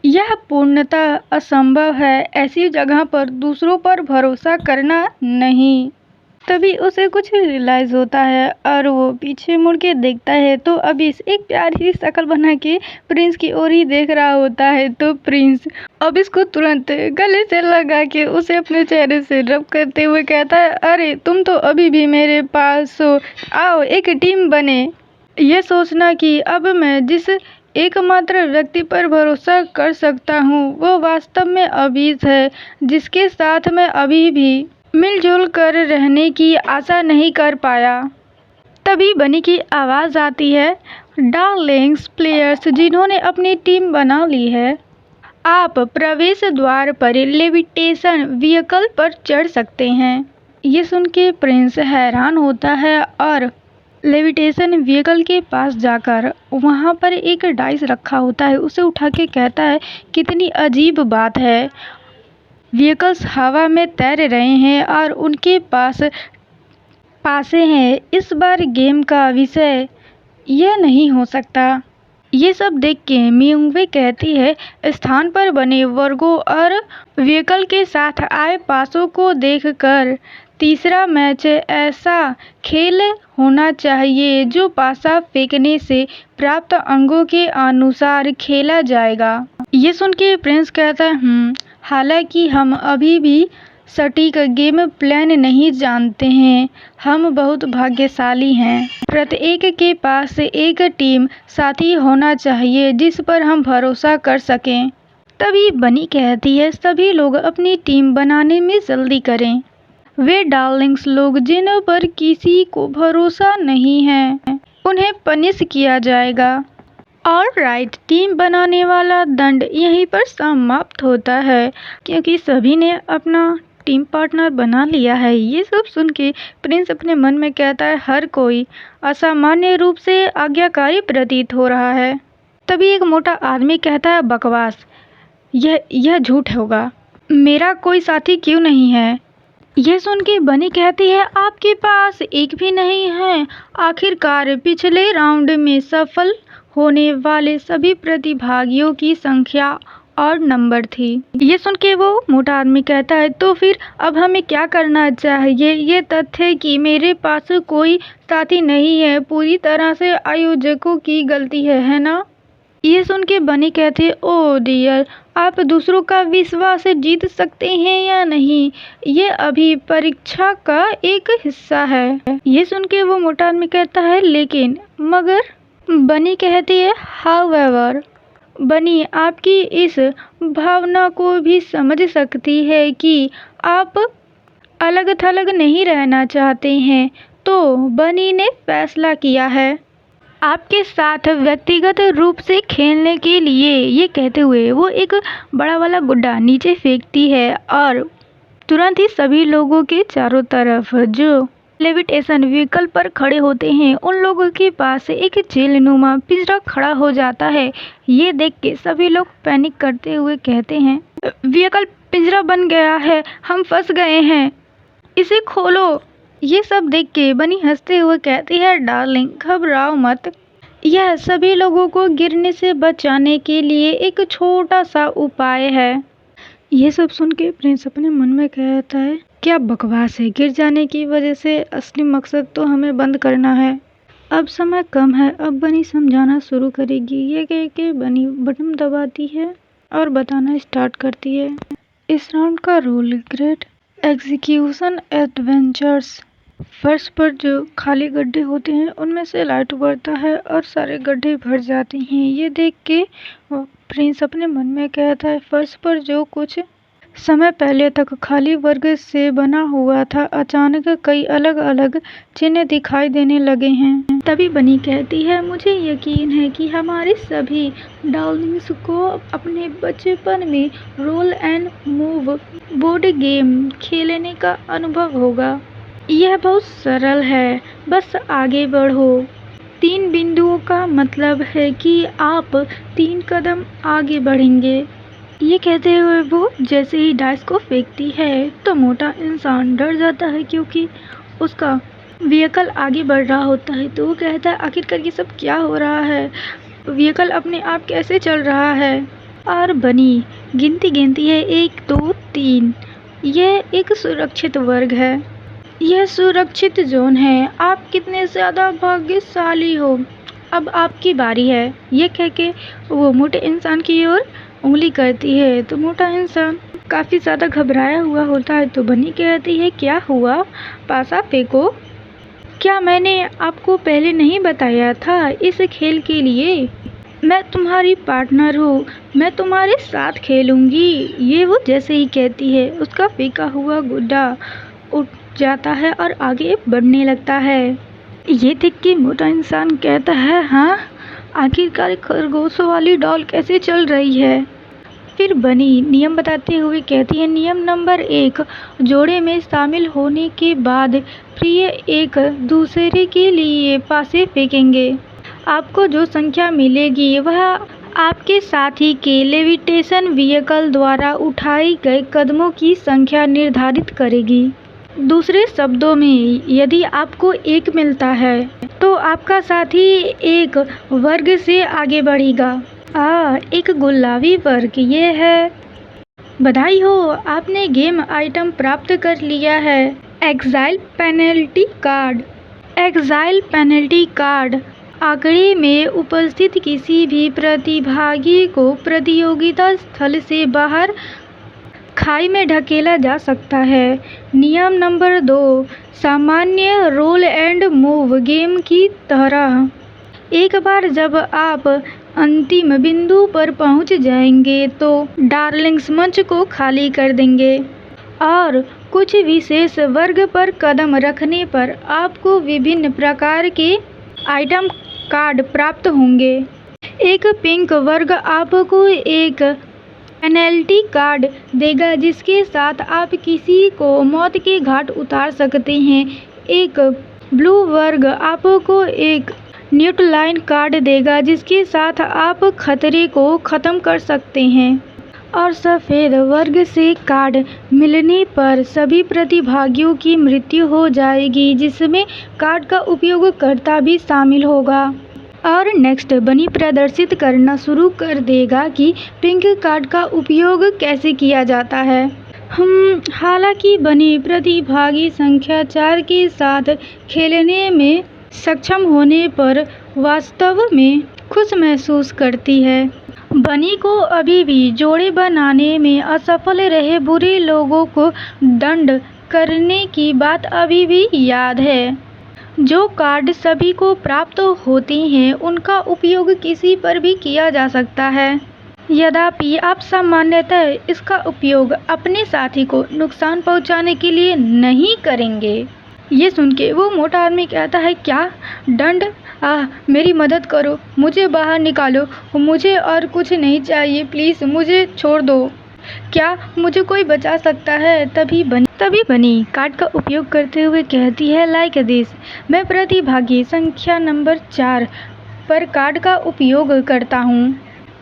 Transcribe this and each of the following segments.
यह पूर्णतः असंभव है। ऐसी जगह पर दूसरों पर भरोसा करना नहीं। तभी उसे कुछ रियलाइज होता है और वो पीछे मुड़ के देखता है तो अबिस एक प्यारी सी शक्ल बना के प्रिंस की ओर ही देख रहा होता है। तो प्रिंस अबिस को तुरंत गले से लगा के उसे अपने चेहरे से रब करते हुए कहता है, अरे तुम तो अभी भी मेरे पास हो, आओ एक टीम बने। ये सोचना कि अब मैं जिस एकमात्र व्यक्ति पर भरोसा कर सकता हूँ वो वास्तव में अबिस है, जिसके साथ मैं अभी भी मिलजुल कर रहने की आशा नहीं कर पाया। तभी बनी की आवाज़ आती है, डार्लिंग्स प्लेयर्स जिन्होंने अपनी टीम बना ली है, आप प्रवेश द्वार पर लेविटेशन व्हीकल पर चढ़ सकते हैं। ये सुन के प्रिंस हैरान होता है और लेविटेशन व्हीकल के पास जाकर वहाँ पर एक डाइस रखा होता है उसे उठा के कहता है, कितनी अजीब बात है, व्हीकल्स हवा में तैर रहे हैं और उनके पास पासे हैं। इस बार गेम का विषय यह नहीं हो सकता। ये सब देख के मियोंगवे कहती है, स्थान पर बने वर्गों और व्हीकल के साथ आए पासों को देखकर तीसरा मैच ऐसा खेल होना चाहिए जो पासा फेंकने से प्राप्त अंकों के अनुसार खेला जाएगा। ये सुन के प्रिंस कहता है, हालांकि हम अभी भी सटीक गेम प्लान नहीं जानते हैं, हम बहुत भाग्यशाली हैं। प्रत्येक के पास एक टीम साथी होना चाहिए जिस पर हम भरोसा कर सकें। तभी बनी कहती है, सभी लोग अपनी टीम बनाने में जल्दी करें। वे डार्लिंग्स लोग जिन पर किसी को भरोसा नहीं है उन्हें पनिश किया जाएगा। ऑलराइट, टीम बनाने वाला दंड यहीं पर समाप्त होता है क्योंकि सभी ने अपना टीम पार्टनर बना लिया है। ये सब सुन के प्रिंस अपने मन में कहता है, हर कोई असामान्य रूप से आज्ञाकारी प्रतीत हो रहा है। तभी एक मोटा आदमी कहता है, बकवास, यह झूठ होगा, मेरा कोई साथी क्यों नहीं है। यह सुन के बनी कहती है, आपके पास एक भी नहीं है। आखिरकार पिछले राउंड में सफल होने वाले सभी प्रतिभागियों की संख्या और नंबर थी। ये सुन के वो मोटा आदमी कहता है, तो फिर अब हमें क्या करना चाहिए। ये तथ्य कि मेरे पास कोई साथी नहीं है पूरी तरह से आयोजकों की गलती है ना। ये सुन के बनी कहती है, ओ डियर, आप दूसरों का विश्वास जीत सकते हैं या नहीं, ये अभी परीक्षा का एक हिस्सा है। ये सुन के वो मोटा आदमी कहता है, लेकिन मगर बनी कहती है, हाउएवर, बनी आपकी इस भावना को भी समझ सकती है कि आप अलग थलग नहीं रहना चाहते हैं। तो बनी ने फैसला किया है आपके साथ व्यक्तिगत रूप से खेलने के लिए। ये कहते हुए वो एक बड़ा वाला गुड्डा नीचे फेंकती है और तुरंत ही सभी लोगों के चारों तरफ जो लेविटेशन व्हीकल पर खड़े होते हैं उन लोगों के पास एक जेलनुमा पिंजरा खड़ा हो जाता है। ये देख के सभी लोग पैनिक करते हुए कहते हैं, व्हीकल पिंजरा बन गया है, हम फंस गए हैं, इसे खोलो। ये सब देख के बनी हंसते हुए कहती है, डार्लिंग घबराओ मत, यह सभी लोगों को गिरने से बचाने के लिए एक छोटा सा उपाय है। ये सब सुन के प्रिंस अपने मन में कहता है, क्या बकवास है, गिर जाने की वजह से असली मकसद तो हमें बंद करना है। अब समय कम है, अब बनी समझाना शुरू करेगी। ये कह के बनी बटन दबाती है और बताना स्टार्ट करती है। इस राउंड का रूल, ग्रेट एग्जीक्यूशन एडवेंचर्स। फर्श पर जो खाली गड्ढे होते हैं उनमें से लाइट उबरता है और सारे गड्ढे भर जाते हैं। ये देख के प्रिंस अपने मन में कहता है, फर्श पर जो कुछ समय पहले तक खाली वर्ग से बना हुआ था अचानक कई अलग अलग चिन्ह दिखाई देने लगे हैं। तभी बनी कहती है, मुझे यकीन है कि हमारे सभी डार्लिंग्स को अपने बचपन में roll and move board game खेलने का अनुभव होगा। यह बहुत सरल है, बस आगे बढ़ो। 3 बिंदुओं का मतलब है कि आप 3 कदम आगे बढ़ेंगे। ये कहते हुए वो जैसे ही डाइस को फेंकती है तो मोटा इंसान डर जाता है क्योंकि उसका व्हीकल आगे बढ़ रहा होता है। तो वो कहता है, आखिरकार ये सब क्या हो रहा है, व्हीकल अपने आप कैसे चल रहा है। और बनी गिनती गिनती है 1 2 3। यह एक सुरक्षित वर्ग है, यह सुरक्षित जोन है। आप कितने ज़्यादा भाग्यशाली हो, अब आपकी बारी है। ये कह के वो मोटे इंसान की ओर उंगली करती है तो मोटा इंसान काफ़ी ज़्यादा घबराया हुआ होता है। तो बनी कहती है क्या हुआ, पासा फेंको। क्या मैंने आपको पहले नहीं बताया था इस खेल के लिए? मैं तुम्हारी पार्टनर हूँ, मैं तुम्हारे साथ खेलूंगी। ये वो जैसे ही कहती है उसका फेंका हुआ गुड्डा उठ जाता है और आगे बढ़ने लगता है। ये देख के मोटा इंसान कहता है हाँ, आखिरकार खरगोशों वाली डॉल कैसे चल रही है। फिर बनी नियम बताते हुए कहती है नियम नंबर 1, जोड़े में शामिल होने के बाद प्रिय एक दूसरे के लिए पासे फेंकेंगे। आपको जो संख्या मिलेगी वह आपके साथी के लेविटेशन व्हीकल द्वारा उठाए गए कदमों की संख्या निर्धारित करेगी। दूसरे शब्दों में यदि आपको 1 मिलता है तो आपका साथी एक वर्ग से आगे बढ़ेगा। एक गुलाबी वर्ग ये है। बधाई हो, आपने गेम आइटम प्राप्त कर लिया है, exile penalty card. Exile penalty card आंकड़े में उपस्थित किसी भी प्रतिभागी को प्रतियोगिता स्थल से बाहर खाई में ढकेला जा सकता है। नियम नंबर 2, सामान्य रोल एंड मूव गेम की तरह एक बार जब आप अंतिम बिंदु पर पहुंच जाएंगे तो डार्लिंग्स मंच को खाली कर देंगे और कुछ विशेष वर्ग पर कदम रखने पर आपको विभिन्न प्रकार के आइटम कार्ड प्राप्त होंगे। एक पिंक वर्ग आपको एक पेनल्टी कार्ड देगा जिसके साथ आप किसी को मौत के घाट उतार सकते हैं। एक ब्लू वर्ग आपको एक न्यूट्रलाइन कार्ड देगा जिसके साथ आप खतरे को ख़त्म कर सकते हैं। और सफ़ेद वर्ग से कार्ड मिलने पर सभी प्रतिभागियों की मृत्यु हो जाएगी जिसमें कार्ड का उपयोगकर्ता भी शामिल होगा। और नेक्स्ट बनी प्रदर्शित करना शुरू कर देगा कि पिंक कार्ड का उपयोग कैसे किया जाता है। हालांकि बनी प्रतिभागी संख्या 4 के साथ खेलने में सक्षम होने पर वास्तव में खुश महसूस करती है। बनी को अभी भी जोड़े बनाने में असफल रहे बुरे लोगों को दंड करने की बात अभी भी याद है। जो कार्ड सभी को प्राप्त होते हैं उनका उपयोग किसी पर भी किया जा सकता है। यद्यपि आप सामान्यतः इसका उपयोग अपने साथी को नुकसान पहुंचाने के लिए नहीं करेंगे। ये सुन के वो मोटा आदमी कहता है क्या दंड, मेरी मदद करो, मुझे बाहर निकालो, मुझे और कुछ नहीं चाहिए, प्लीज़ मुझे छोड़ दो। क्या मुझे कोई बचा सकता है? तभी बनी कार्ड का उपयोग करते हुए कहती है लाइक दिस। मैं प्रतिभागी संख्या नंबर 4 पर कार्ड का उपयोग करता हूँ।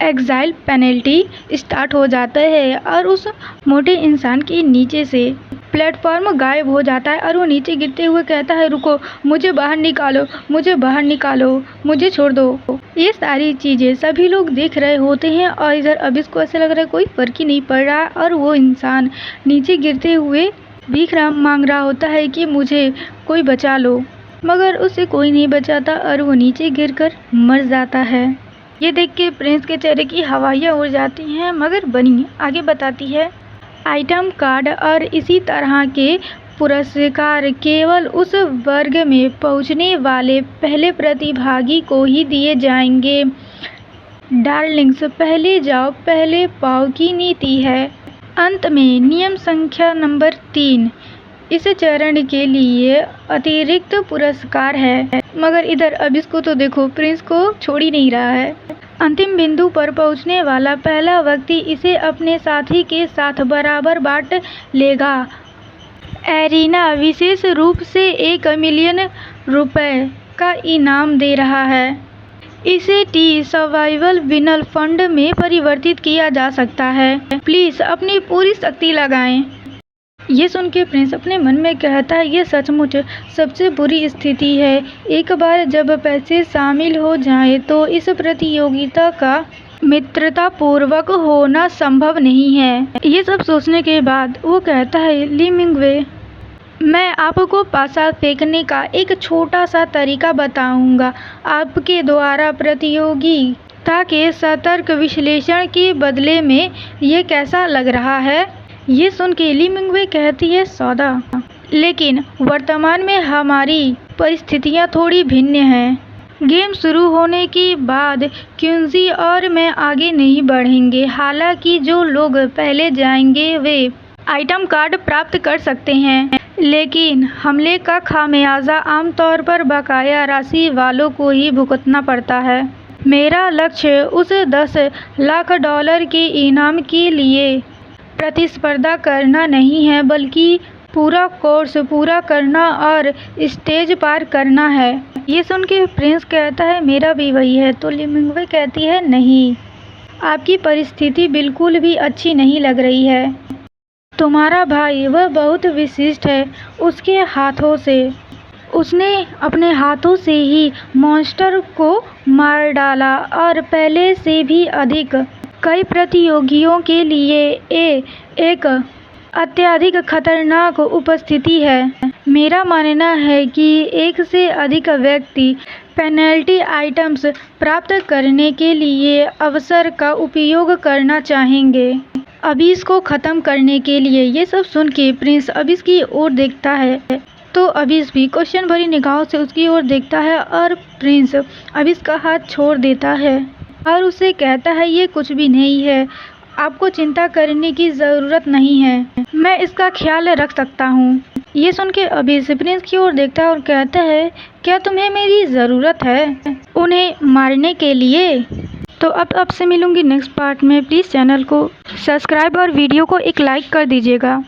एक्साइल पेनल्टी स्टार्ट हो जाता है और उस मोटे इंसान के नीचे से प्लेटफॉर्म गायब हो जाता है और वो नीचे गिरते हुए कहता है रुको, मुझे बाहर निकालो, मुझे बाहर निकालो, मुझे छोड़ दो। ये सारी चीज़ें सभी लोग देख रहे होते हैं और इधर अब इसको ऐसा लग रहा है कोई फ़र्क ही नहीं पड़ रहा और वो इंसान नीचे गिरते हुए भीख मांग रहा होता है कि मुझे कोई बचा लो, मगर उसे कोई नहीं बचाता और वो नीचे गिरकर मर जाता है। ये देख के प्रिंस के चेहरे की हवाइयाँ उड़ जाती हैं, मगर बनी आगे बताती है आइटम कार्ड और इसी तरह के पुरस्कार केवल उस वर्ग में पहुंचने वाले पहले प्रतिभागी को ही दिए जाएंगे। डार्लिंग्स पहले जाओ पहले पाओ की नीति है। अंत में नियम संख्या नंबर 3, इस चरण के लिए अतिरिक्त पुरस्कार है, मगर इधर अब इसको तो देखो, प्रिंस को छोड़ ही नहीं रहा है। अंतिम बिंदु पर पहुंचने वाला पहला व्यक्ति इसे अपने साथी के साथ बराबर बांट लेगा। एरिना विशेष रूप से 1 मिलियन रुपए का इनाम दे रहा है। इसे टी सर्वाइवल विनर फंड में परिवर्तित किया जा सकता है। प्लीज अपनी पूरी शक्ति लगाएं। ये सुन के प्रिंस अपने मन में कहता है ये सचमुच सबसे बुरी स्थिति है। एक बार जब पैसे शामिल हो जाएं तो इस प्रतियोगिता का मित्रता पूर्वक होना संभव नहीं है। ये सब सोचने के बाद वो कहता है, ली मिंगवे, मैं आपको पासा फेंकने का एक छोटा सा तरीका बताऊंगा। आपके द्वारा प्रतियोगिता के सतर्क विश्लेषण के बदले में ये कैसा लग रहा है? ये सुन के ली मिंगवे कहती है, सौदा, लेकिन वर्तमान में हमारी परिस्थितियां थोड़ी भिन्न हैं। गेम शुरू होने के बाद क्विंसी और मैं आगे नहीं बढ़ेंगे। हालांकि जो लोग पहले जाएंगे वे आइटम कार्ड प्राप्त कर सकते हैं, लेकिन हमले का खामियाजा आमतौर पर बकाया राशि वालों को ही भुगतना पड़ता है। मेरा लक्ष्य उस $10 लाख के इनाम के लिए प्रतिस्पर्धा करना नहीं है, बल्कि पूरा कोर्स पूरा करना और स्टेज पार करना है। ये सुन के प्रिंस कहता है, मेरा भी वही है। तो ली मिंगवे कहती है, नहीं, आपकी परिस्थिति बिल्कुल भी अच्छी नहीं लग रही है। तुम्हारा भाई वह बहुत विशिष्ट है। उसने अपने हाथों से ही मॉन्स्टर को मार डाला और पहले से भी अधिक कई प्रतियोगियों के लिए एक अत्यधिक खतरनाक उपस्थिति है। मेरा मानना है कि एक से अधिक व्यक्ति पेनल्टी आइटम्स प्राप्त करने के लिए अवसर का उपयोग करना चाहेंगे। अबीस को ख़त्म करने के लिए। ये सब सुन के प्रिंस अबीस की ओर देखता है, तो अबीस भी क्वेश्चन भरी निगाहों से उसकी ओर देखता है और प्रिंस अबीस का हाथ छोड़ देता है और उसे कहता है, ये कुछ भी नहीं है, आपको चिंता करने की ज़रूरत नहीं है, मैं इसका ख्याल रख सकता हूँ। ये सुन के अबीस प्रिंस की ओर देखता है और कहता है, क्या तुम्हें मेरी ज़रूरत है उन्हें मारने के लिए? तो अब आपसे मिलूंगी नेक्स्ट पार्ट में। प्लीज़ चैनल को सब्सक्राइब और वीडियो को एक लाइक कर दीजिएगा।